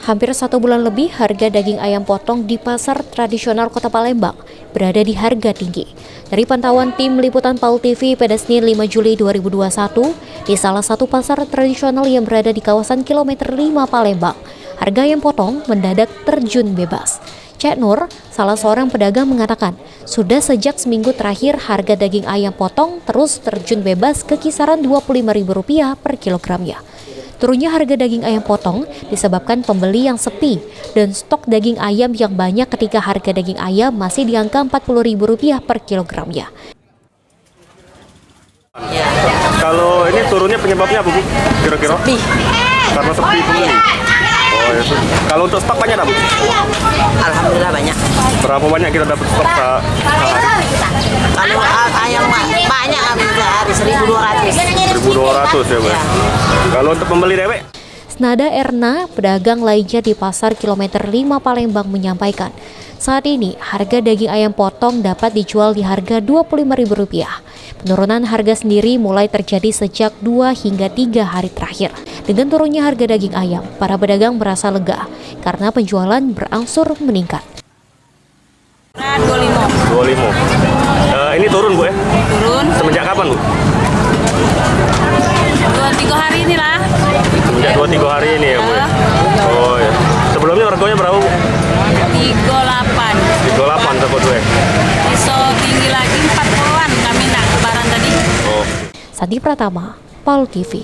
Hampir 1 bulan lebih, harga daging ayam potong di pasar tradisional Kota Palembang berada di harga tinggi. Dari pantauan tim liputan PAL TV pada Senin 5 Juli 2021, di salah satu pasar tradisional yang berada di kawasan kilometer 5 Palembang, harga ayam potong mendadak terjun bebas. Cek Nur, salah seorang pedagang mengatakan, sudah sejak seminggu terakhir harga daging ayam potong terus terjun bebas ke kisaran Rp25.000 per kilogramnya. Turunnya harga daging ayam potong disebabkan pembeli yang sepi dan stok daging ayam yang banyak ketika harga daging ayam masih di angka Rp40.000 per kilogramnya. Kalau ini turunnya penyebabnya apa, Bu? Kira-kira? Sepi. Karena sepi pembeli. Oh, ya. Kalau untuk stok banyak, Bu? Alhamdulillah banyak. Berapa banyak kita dapat stok sehari? Kalau ayam banyak habis sehari 1.200. 1.200 ya, Bu? Ya. Kalau untuk pembeli dewek? Senada Erna, pedagang lainnya di pasar kilometer 5 Palembang menyampaikan, saat ini harga daging ayam potong dapat dijual di harga Rp25.000. Penurunan harga sendiri mulai terjadi sejak 2 hingga 3 hari terakhir. Dengan turunnya harga daging ayam, para pedagang merasa lega karena penjualan berangsur meningkat. 25. Ini turun, Bu, ya? Turun Semenjak kapan, Bu? 2-3 hari inilah. Semenjak 2-3 hari ini ya, Bu? Ya? Oh, ya. Sebelumnya harganya berapa, Bu? 38. 38 toko dua. Besok tinggi lagi 40-an kami nak lebaran tadi. Oh. Sandi Pratama, PAL TV.